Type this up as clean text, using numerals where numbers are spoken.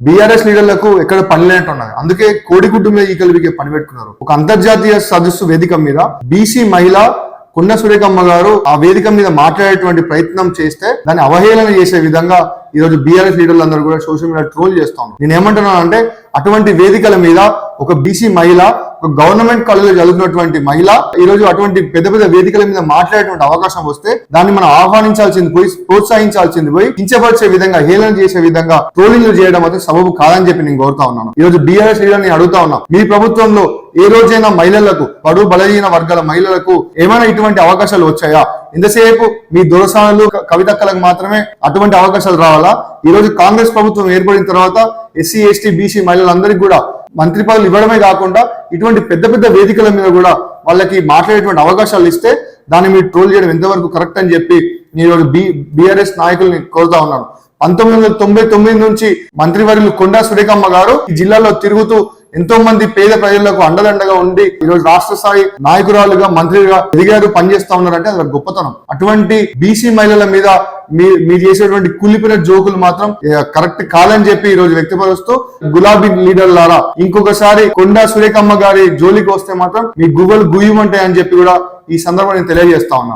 BRS లీడర్లకు ఎక్కడ పని లేనట్టున్నది. అందుకే కోడిగుడ్డు మీద ఈకలు పని పెట్టుకున్నారు. ఒక అంతర్జాతీయ సదస్సు వేదిక మీద బీసీ మహిళ కొండ సురేఖమ్మ గారు ఆ వేదిక మీద మాట్లాడేటువంటి ప్రయత్నం చేస్తే దాన్ని అవహేళన చేసే విధంగా ఈ రోజు బీఆర్ఎస్ లీడర్లు అందరూ కూడా సోషల్ మీడియా ట్రోల్ చేస్తా ఉన్నారు. నేను ఏమంటున్నాను అంటే అటువంటి వేదికల మీద ఒక బీసీ మహిళ, ఒక గవర్నమెంట్ కాలేజీలో చదువుతున్నటువంటి మహిళ ఈ రోజు అటువంటి పెద్ద పెద్ద వేదికల మీద మాట్లాడేటువంటి అవకాశం వస్తే దాన్ని మనం ఆహ్వానించాల్సింది పోయి, ప్రోత్సహించాల్సింది పోయి, కించపరిచే విధంగా, హేళన చేసే విధంగా ట్రోలింగ్లు చేయడం అయితే సబబు కాదని చెప్పి నేను కోరుతా ఉన్నాను. ఈ రోజు బీఆర్ఎస్ లీడర్ని అడుగుతా ఉన్నా, మీ ప్రభుత్వంలో ఏ రోజైనా మహిళలకు, బడుగు బలహీన వర్గాల మహిళలకు ఏమైనా ఇటువంటి అవకాశాలు వచ్చాయా? ఇంతసేపు మీ దొరసానులు, కవితక్కలకు మాత్రమే అటువంటి అవకాశాలు రావాలా? ఈ రోజు కాంగ్రెస్ ప్రభుత్వం ఏర్పడిన తర్వాత ఎస్సీ, ఎస్టీ, బీసీ మహిళలందరికీ కూడా మంత్రి పదవులు ఇవ్వడమే కాకుండా ఇటువంటి పెద్ద పెద్ద వేదికల మీద కూడా వాళ్ళకి మాట్లాడేటువంటి అవకాశాలు ఇస్తే దాన్ని మీరు ట్రోల్ చేయడం ఎంతవరకు కరెక్ట్ అని చెప్పి నేను ఈరోజు బీఆర్ఎస్ నాయకుల్ని కోరుతా ఉన్నాను. 1999 నుంచి మంత్రివర్యులు కొండా సురేఖమ్మ గారు ఈ జిల్లాలో తిరుగుతూ ఎంతో మంది పేద ప్రజలకు అండదండగా ఉండి ఈరోజు రాష్ట్ర స్థాయి నాయకురాలుగా, మంత్రిగా ఎదిగారు, పనిచేస్తా ఉన్నారంటే అది గొప్పతనం. అటువంటి బీసీ మహిళల మీద మీరు చేసేటువంటి కులిపిన జోకులు మాత్రం కరెక్ట్ కాదని చెప్పి ఈ రోజు వ్యక్తపరుస్తూ గులాబీ లీడర్లారా ఇంకొకసారి కొండా సురేఖమ్మ గారి జోలికి వస్తే మాత్రం మీ గువ్వలు గుయ్యమంటాయని చెప్పి కూడా ఈ సందర్భంగా నేను తెలియజేస్తా ఉన్నాను.